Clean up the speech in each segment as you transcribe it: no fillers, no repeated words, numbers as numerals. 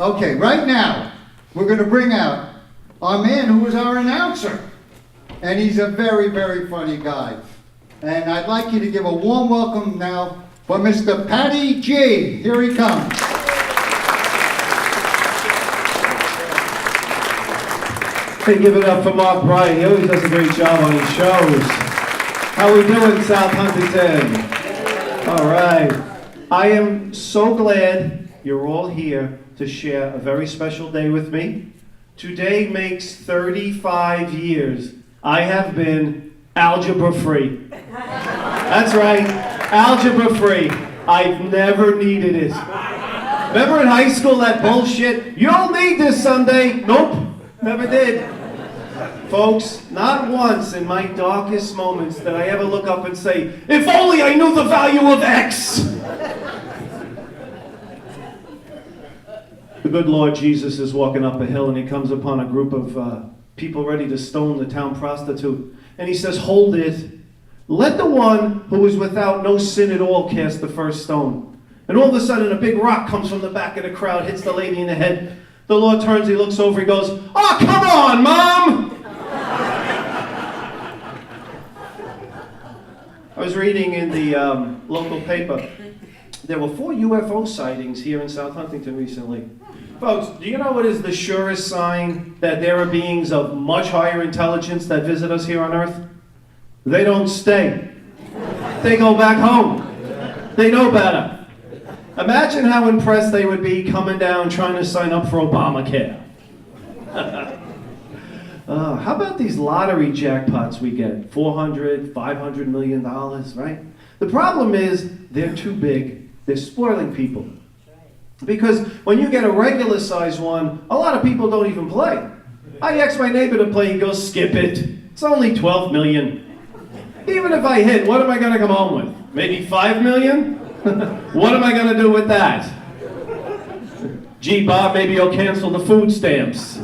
Okay, right now, we're going to bring out our man who is our announcer. And he's a very, very funny guy. And I'd like you to give a warm welcome now for Mr. Patty G. Here he comes. Hey, give it up for Mark Bryan. He always does a great job on his shows. How we doing, South Huntington? All right. I am so glad you're all here to share a very special day with me. Today makes 35 years I have been algebra free. That's right, algebra free. I've never needed it. Remember in high school that bullshit? You don't need this Sunday. Nope, never did. Folks, not once in my darkest moments did I ever look up and say, if only I knew the value of X. The good Lord Jesus is walking up a hill and he comes upon a group of people ready to stone the town prostitute. And he says, hold it. Let the one who is without no sin at all cast the first stone. And all of a sudden a big rock comes from the back of the crowd, hits the lady in the head. The Lord turns, he looks over, he goes, oh, come on, Mom! I was reading in the local paper, there were 4 UFO sightings here in South Huntington recently. Folks, do you know what is the surest sign that there are beings of much higher intelligence that visit us here on Earth? They don't stay. They go back home. They know better. Imagine how impressed they would be coming down trying to sign up for Obamacare. How about these lottery jackpots we get? $400, $500 million, right? The problem is they're too big. They're spoiling people. Because when you get a regular size one, a lot of people don't even play. I asked my neighbor to play, he goes, skip it. It's only 12 million. Even if I hit, what am I going to come home with? Maybe 5 million? What am I going to do with that? Gee, Bob, maybe you'll cancel the food stamps.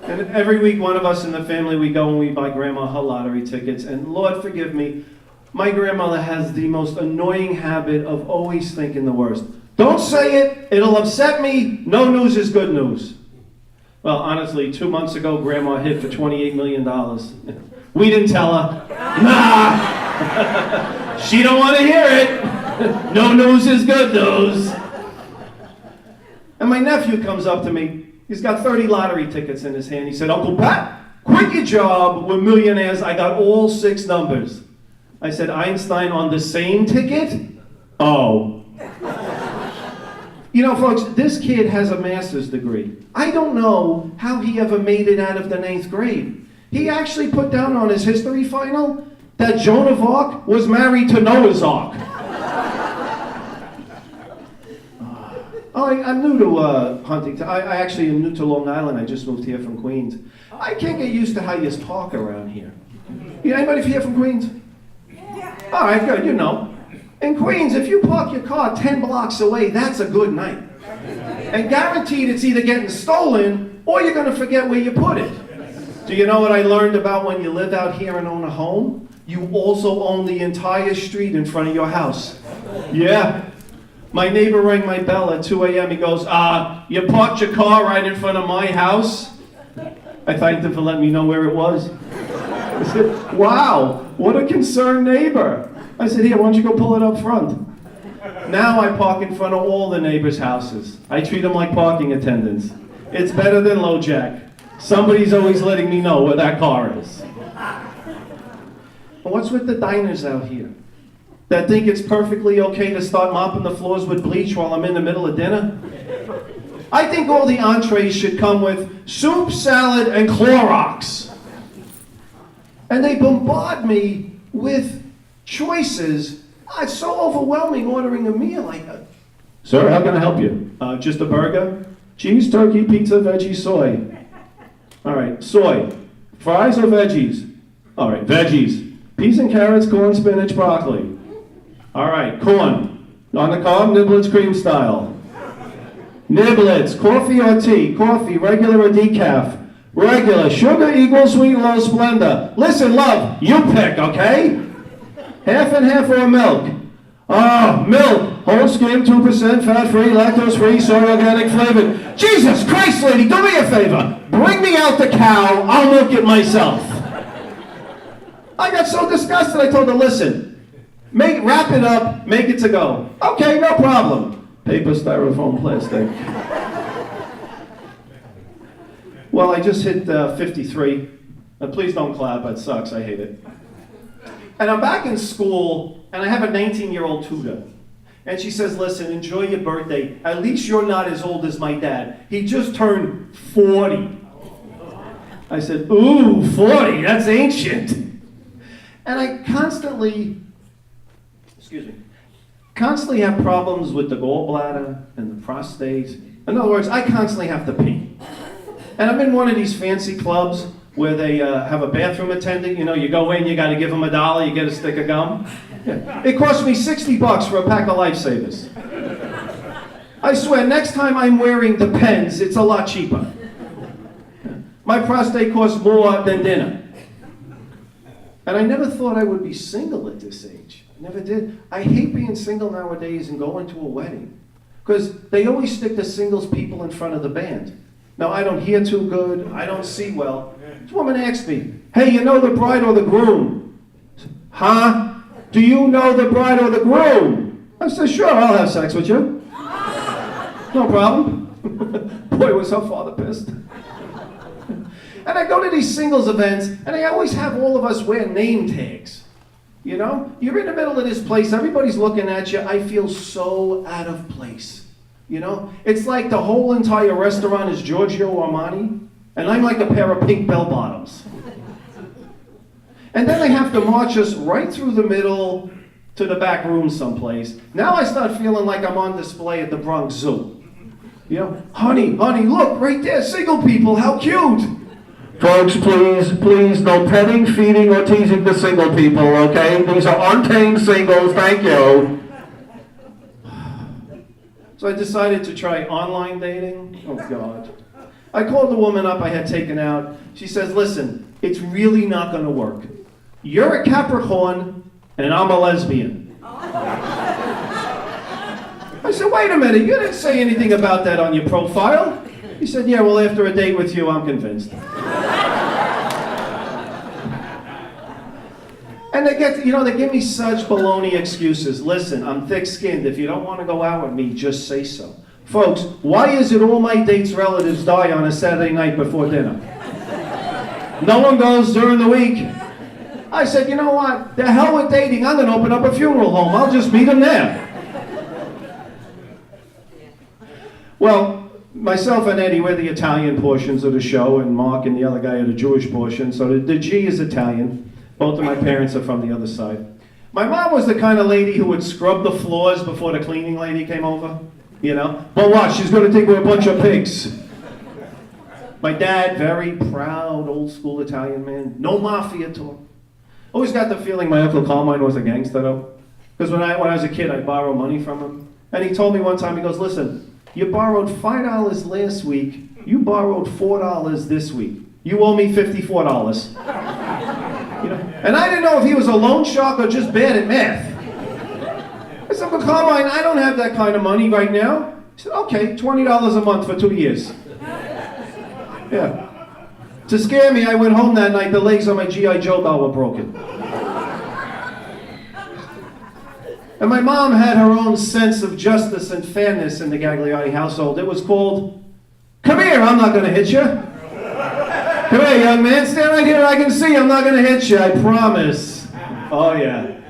And every week, one of us in the family, we go and we buy Grandma her lottery tickets. And Lord forgive me, my grandmother has the most annoying habit of always thinking the worst. Don't say it, it'll upset me, no news is good news. Well, honestly, 2 months ago, Grandma hit for $28 million. We didn't tell her. Nah! She don't want to hear it. No news is good news. And my nephew comes up to me. He's got 30 lottery tickets in his hand. He said, Uncle Pat, quit your job. We're millionaires. I got all 6 numbers. I said, Einstein on the same ticket? Oh. You know, folks, this kid has a master's degree. I don't know how he ever made it out of the 9th grade. He actually put down on his history final that Joan of Arc was married to Noah's Ark. I'm new to Huntington. I actually am new to Long Island. I just moved here from Queens. I can't get used to how you talk around here. Anybody here from Queens? All right, good, you know. In Queens, if you park your car 10 blocks away, that's a good night. And guaranteed it's either getting stolen or you're going to forget where you put it. Do you know what I learned about when you live out here and own a home? You also own the entire street in front of your house. Yeah. My neighbor rang my bell at 2 a.m. He goes, you parked your car right in front of my house? I thanked him for letting me know where it was. I said, wow, what a concerned neighbor. I said, here, why don't you go pull it up front? Now I park in front of all the neighbors' houses. I treat them like parking attendants. It's better than LoJack. Somebody's always letting me know where that car is. And what's with the diners out here that think it's perfectly okay to start mopping the floors with bleach while I'm in the middle of dinner? I think all the entrees should come with soup, salad, and Clorox. And they bombard me with choices. It's so overwhelming ordering a meal. Sir, how can I help you? Just a burger? Cheese, turkey, pizza, veggie, soy. All right, soy. Fries or veggies? All right, veggies. Peas and carrots, corn, spinach, broccoli. All right, corn. On the cob, niblets, cream style. Niblets, coffee or tea? Coffee, regular or decaf? Regular. Sugar, equal, sweet, low, Splenda. Listen, love, you pick, okay? Half and half or milk? Oh, milk, whole skim, 2%, fat-free, lactose-free, soy organic flavored. Jesus Christ, lady, do me a favor. Bring me out the cow, I'll milk it myself. I got so disgusted, I told her, listen, wrap it up, make it to go. Okay, no problem. Paper, styrofoam, plastic. Well, I just hit 53. Please don't clap, that sucks, I hate it. And I'm back in school, and I have a 19-year-old tutor. And she says, listen, enjoy your birthday. At least you're not as old as my dad. He just turned 40. I said, ooh, 40, that's ancient. And I constantly have problems with the gallbladder and the prostate. In other words, I constantly have to pee. And I'm in one of these fancy clubs where they have a bathroom attendant. You know, you go in, you got to give them $1, you get a stick of gum. Yeah. It cost me $60 for a pack of Lifesavers. I swear, next time I'm wearing the pens, it's a lot cheaper. My prostate costs more than dinner. And I never thought I would be single at this age. I never did. I hate being single nowadays and going to a wedding. Because they always stick the singles people in front of the band. Now, I don't hear too good. I don't see well. This woman asked me, hey, you know the bride or the groom? Huh? Do you know the bride or the groom? I said, sure, I'll have sex with you. No problem. Boy, was her father pissed. And I go to these singles events, and I always have all of us wear name tags. You know? You're in the middle of this place, everybody's looking at you. I feel so out of place. You know? It's like the whole entire restaurant is Giorgio Armani, and I'm like a pair of pink bell-bottoms. And then they have to march us right through the middle to the back room someplace. Now I start feeling like I'm on display at the Bronx Zoo. You know? Honey, look, right there, single people, how cute! Folks, please, no petting, feeding, or teasing the single people, okay? These are untamed singles, thank you. So I decided to try online dating. Oh, God. I called the woman up I had taken out. She says, listen, it's really not going to work. You're a Capricorn, and I'm a lesbian. I said, wait a minute, you didn't say anything about that on your profile. He said, yeah, well, after a date with you, I'm convinced. And they give me such baloney excuses. Listen, I'm thick-skinned. If you don't want to go out with me, just say so. Folks, why is it all my dates' relatives die on a Saturday night before dinner? No one goes during the week. I said, you know what? The hell with dating. I'm going to open up a funeral home. I'll just meet them there. Well, myself and Eddie, we're the Italian portions of the show, and Mark and the other guy are the Jewish portion. So the G is Italian. Both of my parents are from the other side. My mom was the kind of lady who would scrub the floors before the cleaning lady came over, you know? But watch, she's going to think we're a bunch of pigs. My dad, very proud, old school Italian man. No mafia talk. Always got the feeling my Uncle Carmine was a gangster, though. Because when I was a kid, I borrowed money from him. And he told me one time, he goes, listen, you borrowed $5 last week. You borrowed $4 this week. You owe me $54. You know? And I didn't know if he was a loan shark or just bad at math. I said, Uncle Carmine, I don't have that kind of money right now. He said, okay, $20 a month for 2 years. Yeah. To scare me, I went home that night, the legs on my G.I. Joe doll were broken. And my mom had her own sense of justice and fairness in the Gagliardi household. It was called, come here, I'm not going to hit you. Come here, young man, stand right here, I can see I'm not going to hit you, I promise. Oh, yeah.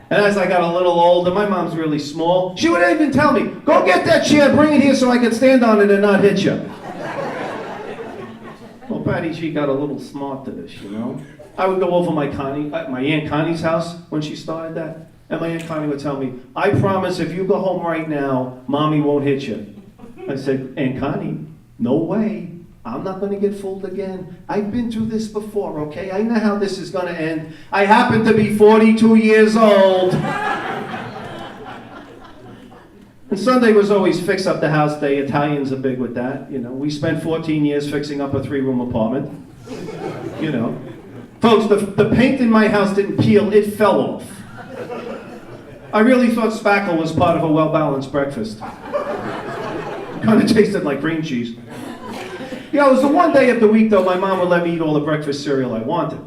And as I got a little older, my mom's really small, she would even tell me, go get that chair, bring it here so I can stand on it and not hit you. Well, Patty, she got a little smart to this, you know. I would go over my Aunt Connie's house when she started that, and my Aunt Connie would tell me, I promise if you go home right now, Mommy won't hit you. I said, Aunt Connie, no way. I'm not going to get fooled again. I've been through this before, okay? I know how this is going to end. I happen to be 42 years old. And Sunday was always fix up the house day. Italians are big with that, you know. We spent 14 years fixing up a 3-room apartment, you know. Folks, the paint in my house didn't peel, it fell off. I really thought spackle was part of a well-balanced breakfast. Kind of tasted like cream cheese. Yeah, it was the one day of the week, though, my mom would let me eat all the breakfast cereal I wanted.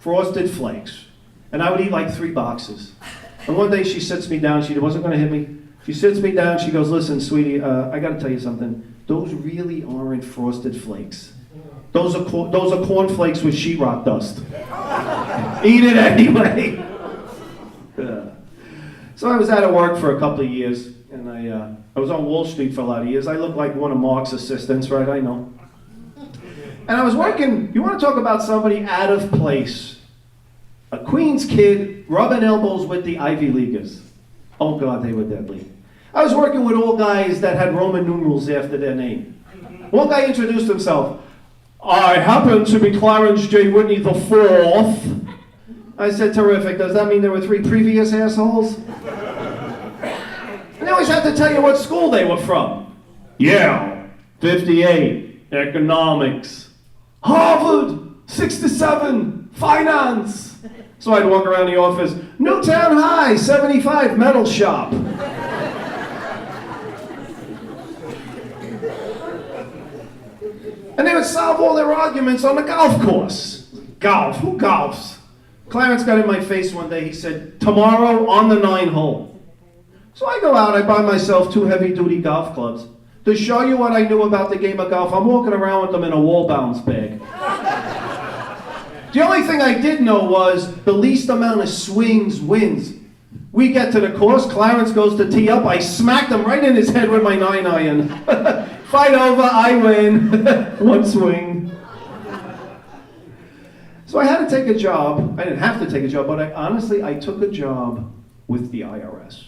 Frosted Flakes. And I would eat like 3 boxes. And one day she sits me down, she wasn't going to hit me. She sits me down, she goes, listen, sweetie, I got to tell you something. Those really aren't Frosted Flakes. Those are cornflakes with sheetrock dust. Eat it anyway. So I was out of work for a couple of years, and I was on Wall Street for a lot of years. I looked like one of Mark's assistants, right? I know. And I was working, you want to talk about somebody out of place. A Queens kid rubbing elbows with the Ivy Leaguers. Oh God, they were deadly. I was working with all guys that had Roman numerals after their name. One guy introduced himself. I happen to be Clarence J. Whitney the Fourth. I said, terrific. Does that mean there were 3 previous assholes? And they always have to tell you what school they were from. Yale, 58, economics. Harvard, 67, finance. So I'd walk around the office, Newtown High, 75, metal shop. And they would solve all their arguments on the golf course. Golf, who golfs? Clarence got in my face one day, he said, tomorrow on the 9-hole. So I go out, I buy myself 2 heavy-duty golf clubs. To show you what I knew about the game of golf, I'm walking around with them in a wall bounce bag. The only thing I did know was the least amount of swings wins. We get to the course, Clarence goes to tee up, I smacked him right in his head with my 9-iron. Fight over, I win. 1 swing. So I had to take a job. I didn't have to take a job, but I took a job with the IRS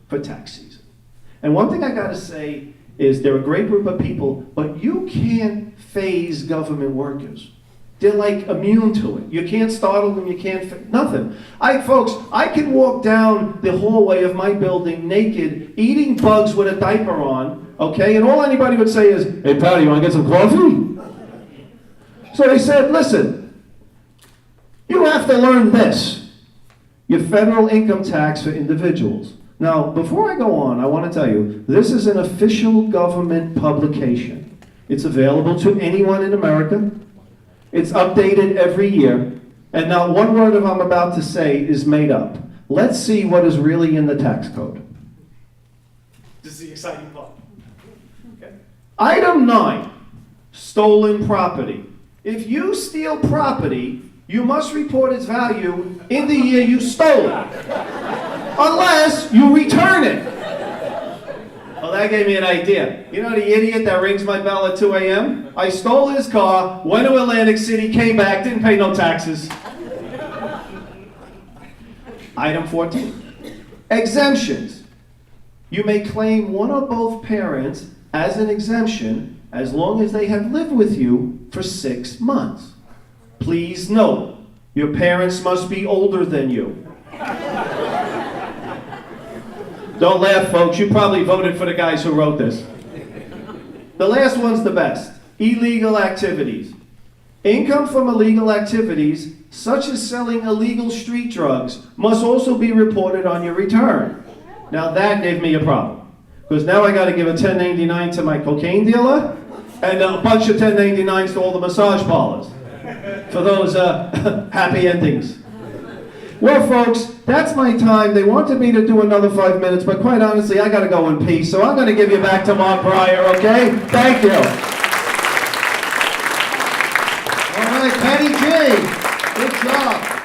for tax season. And one thing I gotta say is they're a great group of people, but you can't phase government workers. They're like immune to it. You can't startle them, you can't, nothing. Folks, I can walk down the hallway of my building naked, eating bugs with a diaper on, okay? And all anybody would say is, hey Patty, you wanna get some coffee? So they said, listen, you have to learn this. Your federal income tax for individuals. Now, before I go on, I want to tell you, this is an official government publication. It's available to anyone in America. It's updated every year. And not one word of I'm about to say is made up. Let's see what is really in the tax code. This is the exciting part. Okay. Item 9, stolen property. If you steal property, you must report its value in the year you stole it, unless you return it. Well, that gave me an idea. You know the idiot that rings my bell at 2 a.m.? I stole his car, went to Atlantic City, came back, didn't pay no taxes. Item 14, exemptions. You may claim one or both parents as an exemption as long as they have lived with you for 6 months. Please note, your parents must be older than you. Don't laugh, folks. You probably voted for the guys who wrote this. The last one's the best. Illegal activities. Income from illegal activities, such as selling illegal street drugs, must also be reported on your return. Now that gave me a problem. Because now I got to give a 1099 to my cocaine dealer, and a bunch of 1099s to all the massage parlors. For those happy endings. Well, folks, that's my time. They wanted me to do another 5 minutes, but quite honestly, I got to go in peace. So I'm going to give you back to Mark Breyer, okay? Thank you. All right, Patty J. Good job.